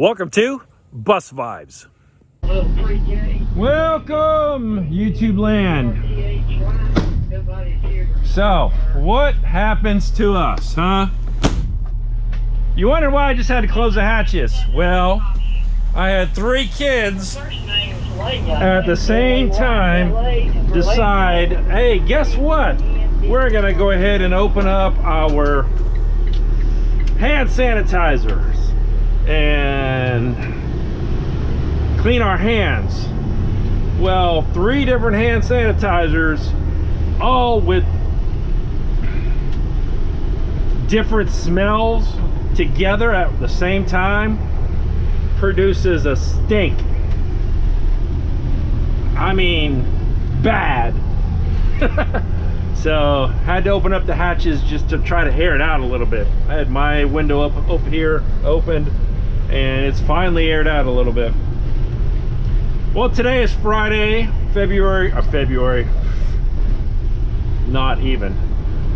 Welcome to Bus Vibes. Welcome, YouTube land. So, what happens to us, huh? You wonder why I just had to close the hatches? Well, I had 3 kids at the same time decide, hey, guess what? We're gonna go ahead and open up our hand sanitizers and clean our hands. Well, 3 different hand sanitizers, all with different smells together at the same time, produces a stink. I mean, bad. So had to open up the hatches just to try to air it out a little bit. I had my window up here opened, and it's finally aired out a little bit. Well, today is Friday, not even,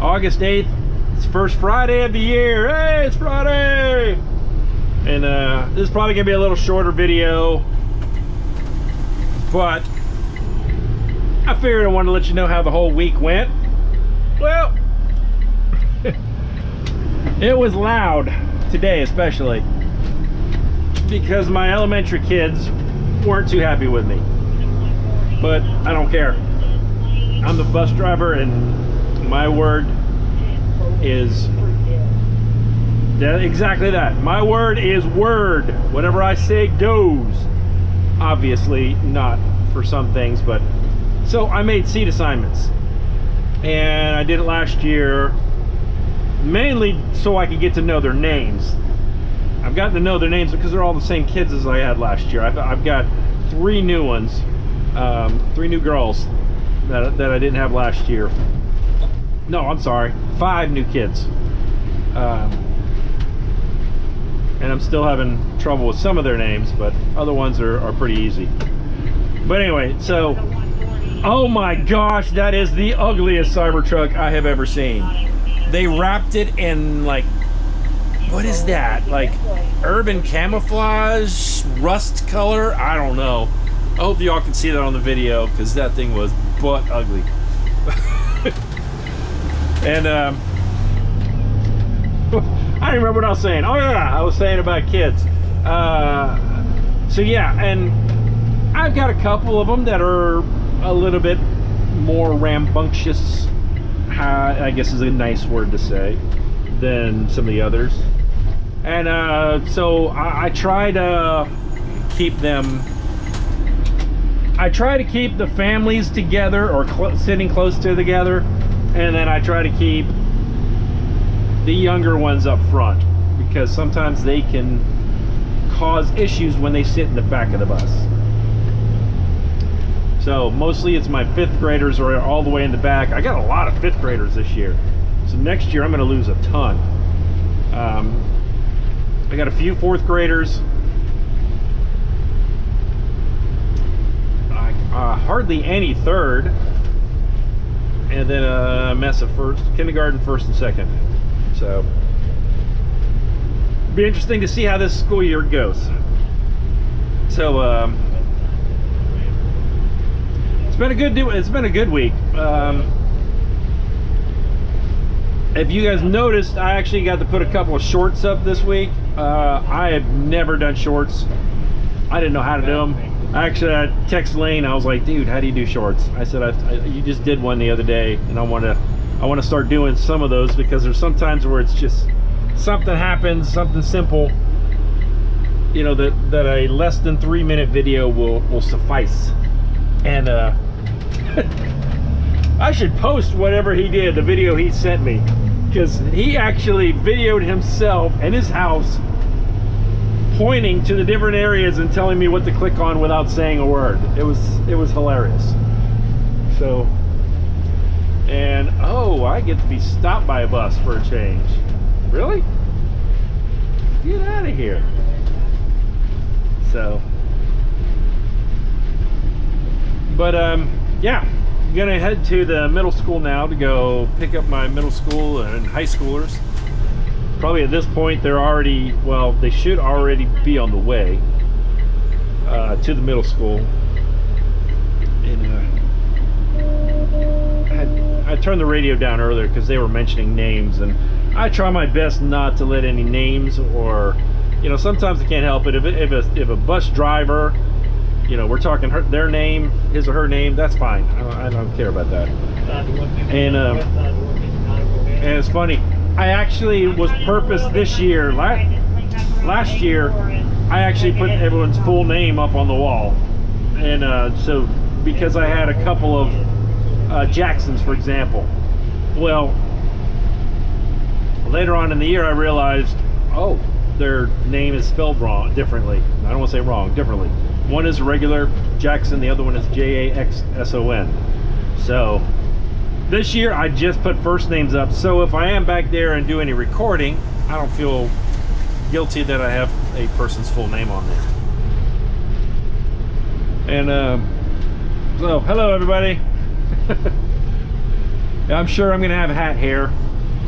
August 8th. It's first Friday of the year. Hey, it's Friday! And this is probably gonna be a little shorter video, but I figured I wanted to let you know how the whole week went. Well, it was loud today, especially because my elementary kids weren't too happy with me, but I don't care. I'm the bus driver, and my word is exactly that. My word is word. Whatever I say goes. Obviously not for some things, but so I made seat assignments, and I did it last year mainly so I could get to know their names. I've gotten to know their names because they're all the same kids as I had last year. I've got 3 new ones, 3 new girls that I didn't have last year. No, I'm sorry, 5 new kids. And I'm still having trouble with some of their names, but other ones are pretty easy. But anyway, so, oh my gosh, that is the ugliest Cybertruck I have ever seen. They wrapped it in, like, what is that? Like urban camouflage, rust color? I don't know. I hope y'all can see that on the video, because that thing was butt ugly. And I don't remember what I was saying. Oh yeah, I was saying about kids. So yeah, and I've got a couple of them that are a little bit more rambunctious, I guess is a nice word to say, than some of the others. And so I try to keep them, I try to keep the families together, or sitting close to together, and then I try to keep the younger ones up front, because sometimes they can cause issues when they sit in the back of the bus. So mostly it's my 5th graders are all the way in the back. I got a lot of 5th graders this year, so next year I'm going to lose a ton. I got a few 4th graders, hardly any 3rd, and then a mess of kindergarten, 1st and 2nd. So be interesting to see how this school year goes. So it's been a good week. If you guys noticed, I actually got to put a couple of shorts up this week. I have never done shorts. I didn't know how to do them. I texted Lane. I was like, dude, how do you do shorts? I said, you just did one the other day, and I want to start doing some of those, because there's sometimes where it's just something happens, something simple, you know, that a less than 3-minute video will suffice. And I should post whatever he did, the video he sent me, because he actually videoed himself in his house pointing to the different areas and telling me what to click on without saying a word. It was hilarious. So, and oh, I get to be stopped by a bus for a change. Really? Get out of here. So, but yeah, I'm gonna head to the middle school now to go pick up my middle school and high schoolers. Probably at this point they're already, well, they should already be on the way to the middle school. And I turned the radio down earlier because they were mentioning names, and I try my best not to let any names, or you know, sometimes I can't help it. If a bus driver, you know, we're talking their name, his or her name, that's fine. I don't care about that. And it's funny, I actually was purpose this year. Last year, I actually put everyone's full name up on the wall, and so because I had a couple of Jacksons, for example. Well, later on in the year, I realized, oh, their name is spelled wrong, differently. I don't want to say wrong, differently. One is regular Jackson, the other one is Jaxson. So this year, I just put first names up. So if I am back there and do any recording, I don't feel guilty that I have a person's full name on there. And so, hello everybody. I'm sure I'm gonna have hat hair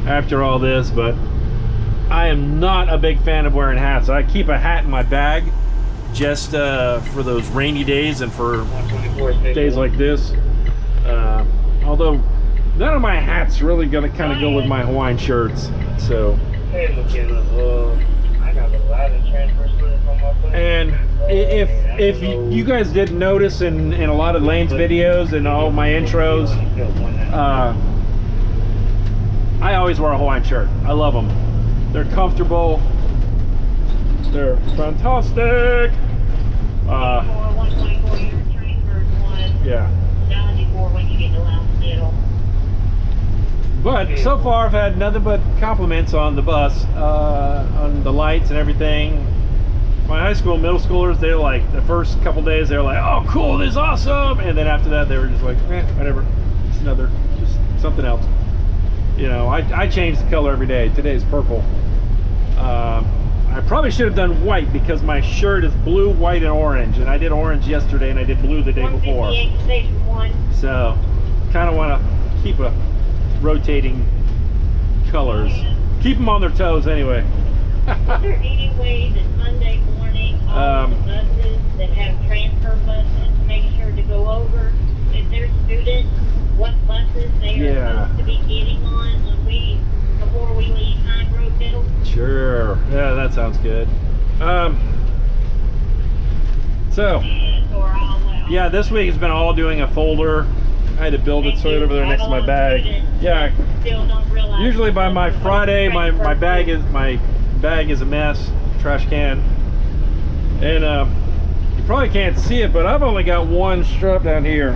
after all this, but I am not a big fan of wearing hats. I keep a hat in my bag just for those rainy days and for days like this. Although none of my hats really gonna kind of go with my Hawaiian shirts. So. And if you guys didn't notice in a lot of Lane's videos and all my intros, I always wear a Hawaiian shirt. I love them. They're comfortable. They're fantastic. Yeah. But so far I've had nothing but compliments on the bus, on the lights and everything. My high school, middle schoolers, they're like, the first couple days they were like, oh cool, this is awesome, and then after that they were just like, whatever, it's just something else. You know, I change the color every day. Today's purple. I probably should have done white because my shirt is blue, white, and orange, and I did orange yesterday and I did blue the day before. So kind of want to keep a rotating colors, keep them on their toes anyway. Is there any way that Monday morning all the buses that have transfer buses make sure to go over if they're students what buses they are supposed to be getting on before we leave High Middle? Sure. Yeah, that sounds good. So yeah, this week has been all doing a folder. I had to build it so it's over there next to my bag. Yeah. Usually by my Friday, my bag is a mess, trash can, and you probably can't see it, but I've only got one strap down here.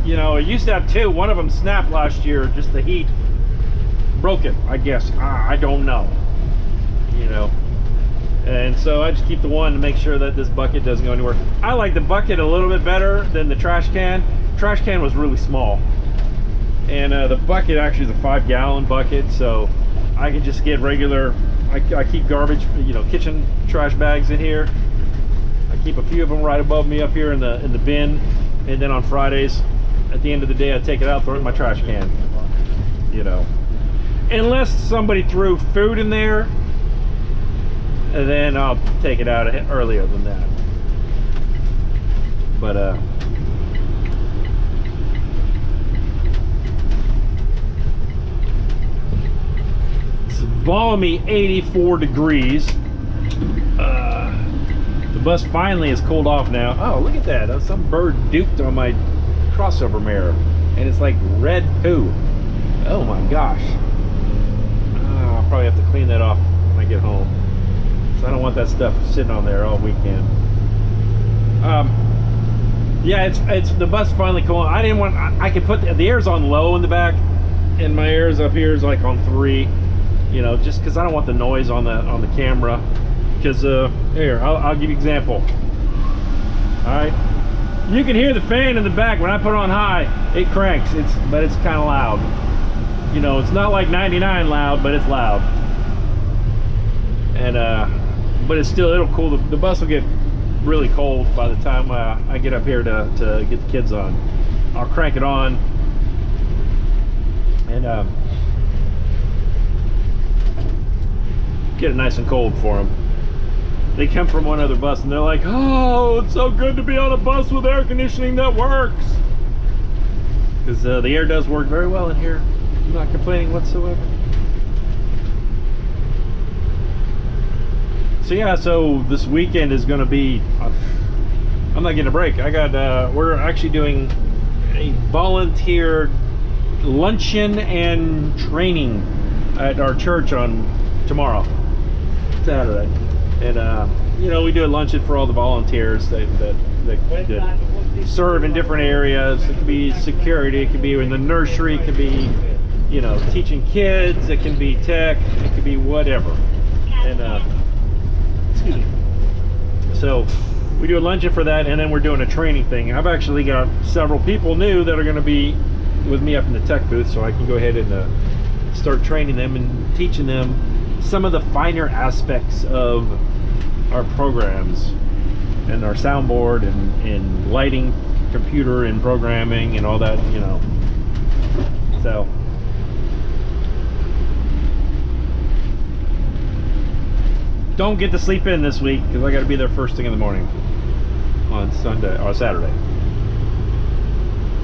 You know, I used to have two. One of them snapped last year, just the heat broke it, I guess. I don't know, you know. And so I just keep the one to make sure that this bucket doesn't go anywhere. I like the bucket a little bit better than the trash can. Trash can was really small, and the bucket actually is a 5-gallon bucket, so I can just get regular. I keep garbage, you know, kitchen trash bags in here. I keep a few of them right above me up here in the bin, and then on Fridays, at the end of the day, I take it out, throw it in my trash can. You know, unless somebody threw food in there, and then I'll take it out earlier than that. But balmy 84 degrees. The bus finally is cooled off now. Oh, look at that. Some bird duped on my crossover mirror, and it's like red poo. Oh my gosh. I'll probably have to clean that off when I get home, so I don't want that stuff sitting on there all weekend. Yeah, it's the bus finally cooled. I didn't want, I could put the air's on low in the back, and my air's up here is like on 3. You know, just because I don't want the noise on the camera. Because here, I'll give you an example. All right, you can hear the fan in the back when I put it on high. It cranks. But it's kind of loud. You know, it's not like 99 loud, but it's loud. And but it's still, it'll cool. The bus will get really cold by the time I get up here to get the kids on. I'll crank it on, and get it nice and cold for them. They come from one other bus and they're like, oh, it's so good to be on a bus with air conditioning that works. Because the air does work very well in here. I'm not complaining whatsoever. So yeah, so this weekend is going to be, I'm not getting a break. We're actually doing a volunteer luncheon and training at our church on tomorrow, Saturday. And you know, we do a luncheon for all the volunteers that serve in different areas. It could be security, it could be in the nursery, it could be, you know, teaching kids, it can be tech, it could be whatever. And excuse me. So we do a luncheon for that, and then we're doing a training thing. I've actually got several people new that are going to be with me up in the tech booth, so I can go ahead and start training them and teaching them some of the finer aspects of our programs and our soundboard and lighting, computer and programming and all that, you know. So don't get to sleep in this week because I got to be there first thing in the morning on Sunday or Saturday.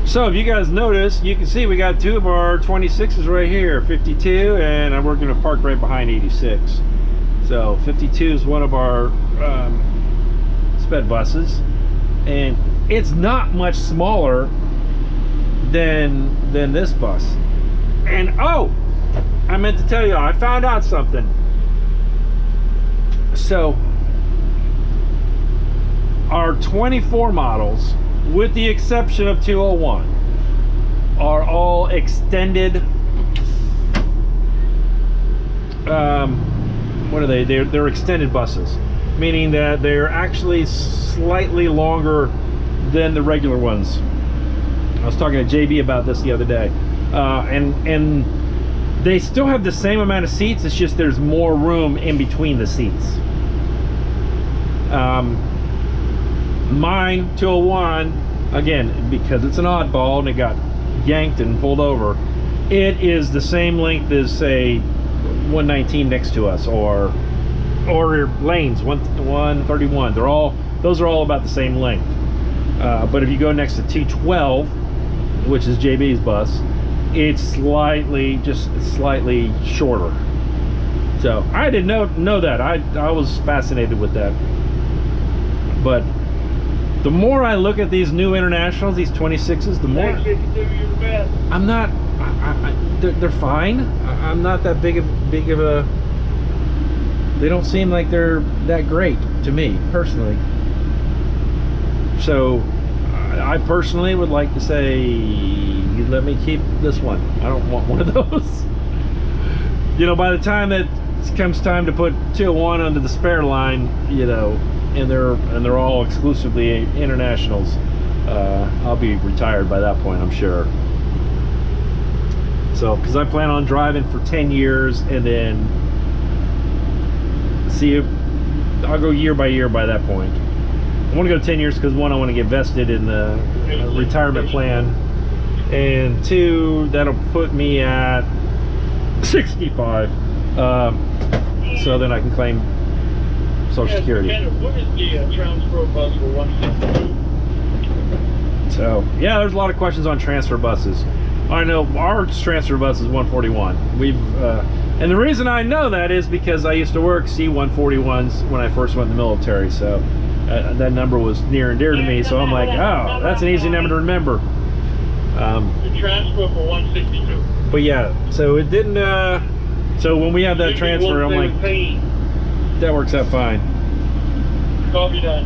So if you guys notice, you can see we got two of our 26s right here, 52, and we're going to park right behind 86. So 52 is one of our sped buses, and it's not much smaller than this bus. And oh, I meant to tell you, I found out something. So our 24 models, with the exception of 201, are all extended. What are they? They're extended buses, meaning that they're actually slightly longer than the regular ones. I was talking to JB about this the other day, and they still have the same amount of seats. It's just there's more room in between the seats. Mine 201, again, because it's an oddball and it got yanked and pulled over, it is the same length as, say, 119 next to us, or lanes 131. Those are all about the same length. But if you go next to 212, which is JB's bus, it's slightly shorter. So I didn't know that. I was fascinated with that. But the more I look at these new internationals, these 26s, the more I'm not. They're fine. I'm not that big of a. They don't seem like they're that great to me personally. So I personally would like to say, you let me keep this one. I don't want one of those. You know, by the time it comes time to put 201 under the spare line, you know, and they're all exclusively internationals, I'll be retired by that point, I'm sure. So, because I plan on driving for 10 years and then see if I'll go year by year by that point. I want to go 10 years because, one, I want to get vested in the retirement plan, and two, that'll put me at 65, so then I can claim Social Security. What is the transfer bus for 162? So yeah, there's a lot of questions on transfer buses. I know our transfer bus is 141. And the reason I know that is because I used to work C-141s when I first went in the military. So that number was near and dear to me. So I'm like, oh, that's an easy number to remember. The transfer for 162. But yeah, so it didn't. So when we had that transfer, I'm like, that works out fine. Copy that.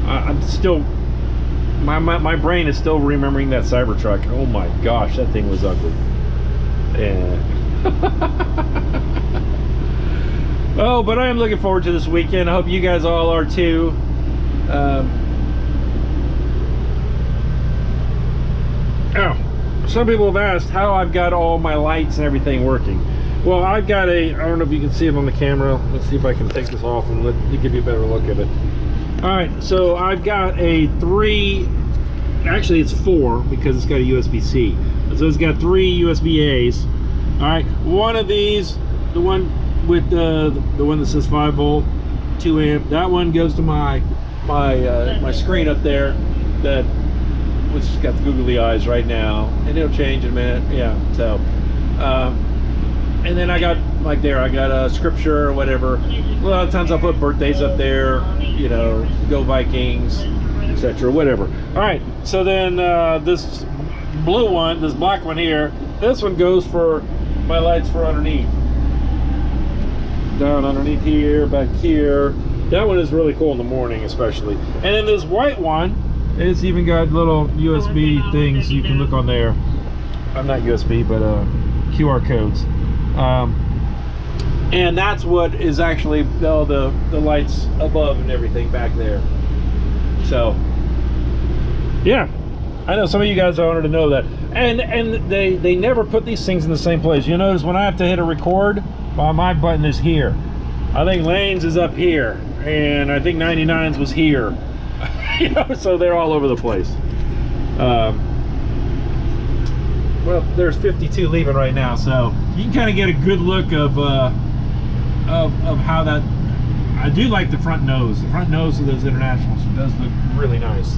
I'm still, my brain is still remembering that Cybertruck. Oh my gosh, that thing was ugly. Yeah. Oh, but I am looking forward to this weekend. I hope you guys all are too. Some people have asked how I've got all my lights and everything working. Well, I've got I don't know if you can see it on the camera. Let's see if I can take this off and give you a better look at it. All right, so I've got a 3, actually it's 4 because it's got a USB-C. So it's got 3 USB-As All right, one of these, the one with the one that says 5 volt, 2 amp. That one goes to my screen up there, that which has got the googly eyes right now, and it'll change in a minute. Yeah. So, and then I got like there, I got a scripture or whatever. A lot of times I'll put birthdays up there, you know, go Vikings, etc. Whatever. All right. So then this blue one, this black one here, this one goes for my lights for underneath. Down underneath here, back here. That one is really cool in the morning, especially. And then this white one, it's even got little USB things you can look on there. I'm not USB, but QR codes. And that's what is actually all the lights above and everything back there. So, yeah, I know some of you guys wanted to know that. And they never put these things in the same place. You notice when I have to hit a record, my button is here. I think Lane's is up here, and I think 99's was here. You know, so they're all over the place. Well, there's 52 leaving right now, so you can kind of get a good look of how that. I do like the front nose. The front nose of those Internationals does look really nice.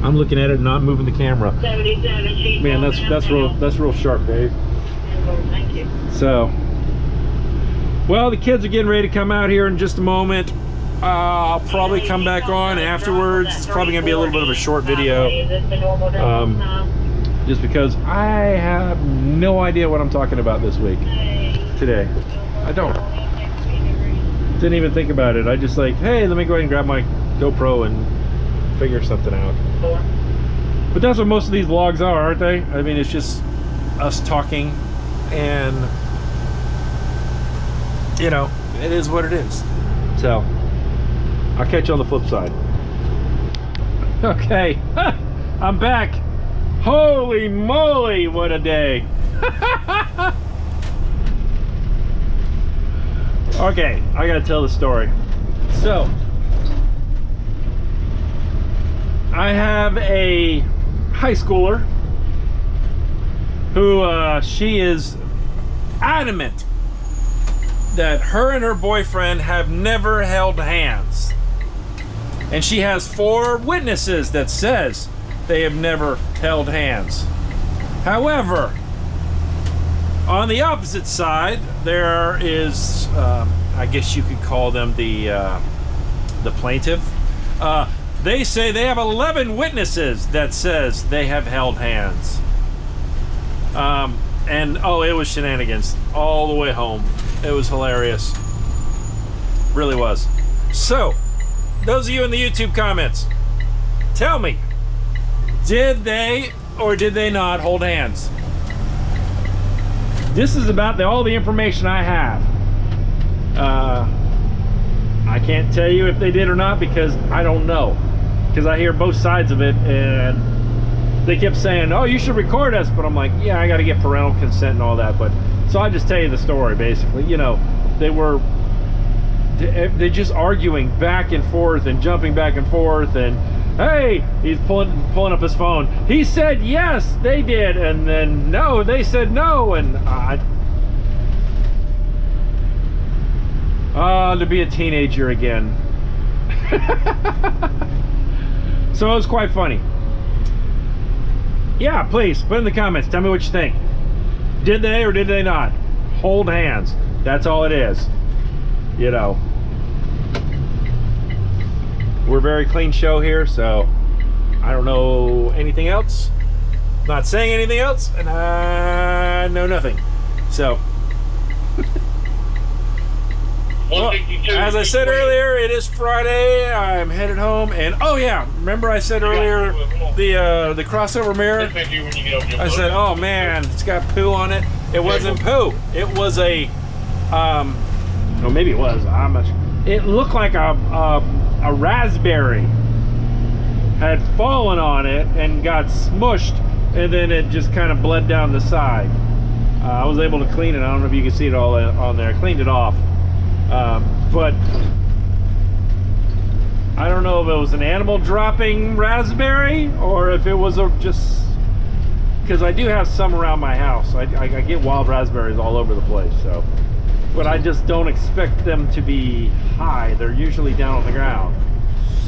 I'm looking at it, not moving the camera. 77. Man, that's real sharp, Dave. Thank you. So, well, the kids are getting ready to come out here in just a moment. I'll probably come back on afterwards. It's probably gonna be a little bit of a short video, just because I have no idea what I'm talking about this week, today. I don't. Didn't even think about it. I just like, hey, let me go ahead and grab my GoPro and figure something out. But that's what most of these vlogs are, aren't they? I mean, it's just us talking, and you know, it is what it is. So I'll catch you on the flip side. Okay, I'm back. Holy moly, what a day. Okay, I gotta tell the story. So, I have a high schooler who she is adamant that her and her boyfriend have never held hands. And she has 4 witnesses that says they have never held hands. However, on the opposite side, there is, I guess you could call them the plaintiff. They say they have 11 witnesses that says they have held hands. And oh, it was shenanigans all the way home. It was hilarious. Really was. So, those of you in the YouTube comments, tell me, did they or did they not hold hands? This is about all the information I have. I can't tell you if they did or not because I don't know. Because I hear both sides of it, and they kept saying, oh, you should record us, but I'm like, yeah, I got to get parental consent and all that. But so I just tell you the story. Basically, you know, they're just arguing back and forth and jumping back and forth, and hey, he's pulling up his phone. He said yes, they did, and then no, they said no, and to be a teenager again. So it was quite funny. Yeah, please put in the comments, tell me what you think. Did they or did they not hold hands? That's all it is. You know, we're a very clean show here, so I don't know anything else. Not saying anything else, and I know nothing. So well, as I said earlier, it is Friday. I'm headed home, and oh yeah, remember I said earlier the crossover mirror? I said, oh man, it's got poo on it. It wasn't poo. It was a oh, maybe it was. I'm not sure. It looked like a raspberry had fallen on it and got smushed, and then it just kind of bled down the side. I was able to clean it. I don't know if you can see it all on there. I cleaned it off. But I don't know if it was an animal dropping raspberry or if it was just because I do have some around my house. I get wild raspberries all over the place, so, but I just don't expect them to be high. They're usually down on the ground.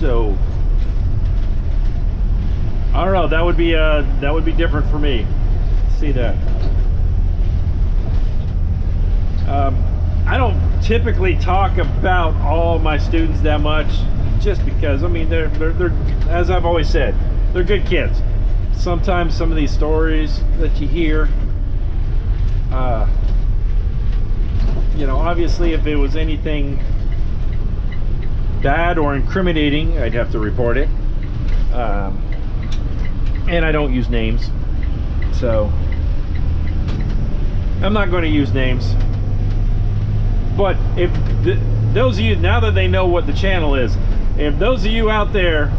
So I don't know, that would be different for me. See that. I don't typically talk about all my students that much, just because, I mean, they're as I've always said, they're good kids. Sometimes some of these stories that you hear, you know, obviously if it was anything bad or incriminating, I'd have to report it. And I don't use names, so I'm not going to use names. But if those of you, now that they know what the channel is, if those of you out there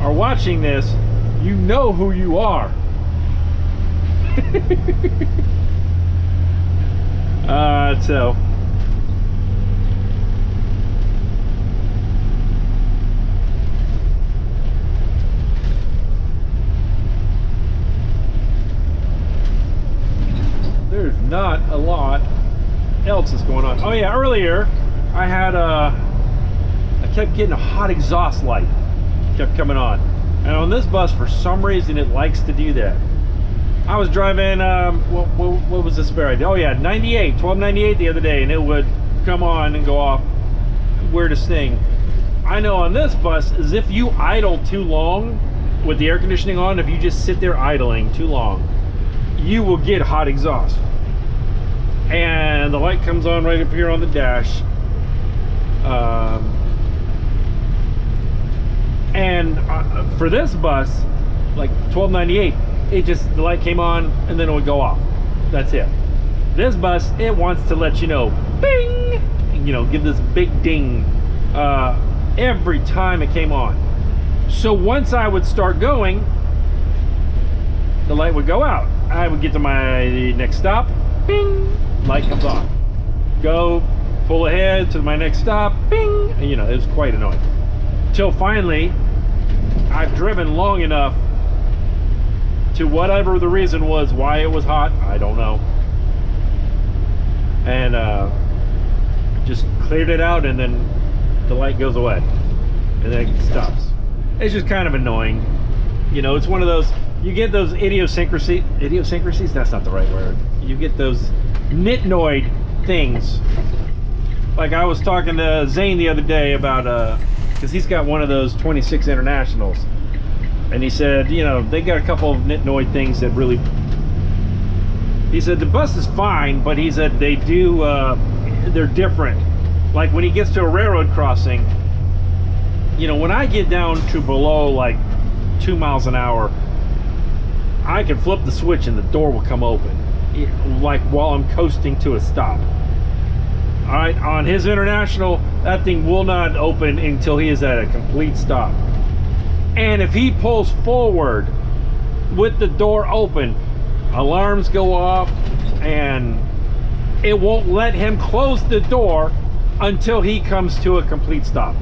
are watching this, you know who you are. So there's not a lot else is going on. Oh yeah, earlier I had I kept getting a hot exhaust light kept coming on, and on this bus for some reason it likes to do that. I was driving what was this variety? Oh yeah, 1298 the other day, and it would come on and go off. Weirdest thing. I know on this bus is if you idle too long with the air conditioning on, if you just sit there idling too long, you will get hot exhaust. And the light comes on right up here on the dash. For this bus, like 1298, it just, the light came on and then it would go off. That's it. This bus, it wants to let you know, bing, you know, give this big ding every time it came on. So once I would start going, the light would go out. I would get to my next stop, bing, light comes on. Go, pull ahead to my next stop, bing, and, you know, it was quite annoying. Till finally, I've driven long enough to whatever the reason was why it was hot, I don't know. And just cleared it out, and then the light goes away. And then it stops. It's just kind of annoying. You know, it's one of those, you get those idiosyncrasies, that's not the right word. You get those nitnoid things. Like I was talking to Zane the other day about, because he's got one of those 26 Internationals. And he said, you know, they got a couple of nitnoid things that really, he said the bus is fine, but he said they do, they're different. Like when he gets to a railroad crossing, you know, when I get down to below like 2 miles an hour, I can flip the switch and the door will come open, like while I'm coasting to a stop. All right, on his International, that thing will not open until he is at a complete stop. And if he pulls forward with the door open, alarms go off, and it won't let him close the door until he comes to a complete stop.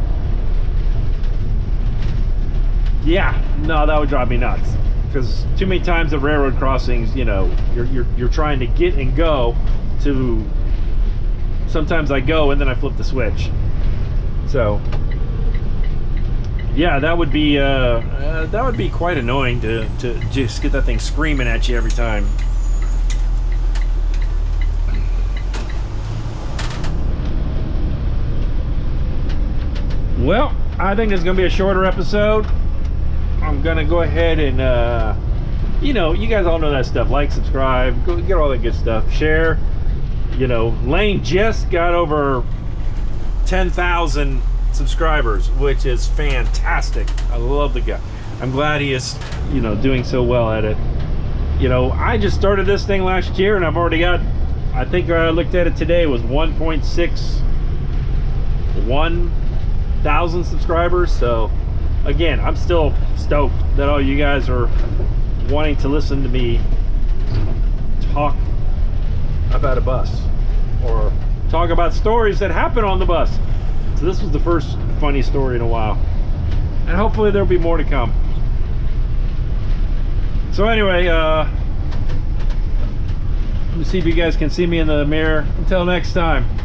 Yeah, no, that would drive me nuts, because too many times at railroad crossings, you know, you're trying to get and go to, sometimes I go and then I flip the switch. So yeah, that would be quite annoying to just get that thing screaming at you every time. Well, I think it's gonna be a shorter episode. I'm gonna go ahead and you know, you guys all know that stuff. Like, subscribe, go get all that good stuff, share. You know, Lane just got over 10,000 subscribers, which is fantastic. I love the guy. I'm glad he is, you know, doing so well at it. You know, I just started this thing last year, and I've already got, I think I looked at it today, it was 1,610,000 subscribers. So again, I'm still stoked that all you guys are wanting to listen to me talk about a bus or talk about stories that happen on the bus. So this was the first funny story in a while, and hopefully there'll be more to come. So anyway, Let me see if you guys can see me in the mirror. Until next time.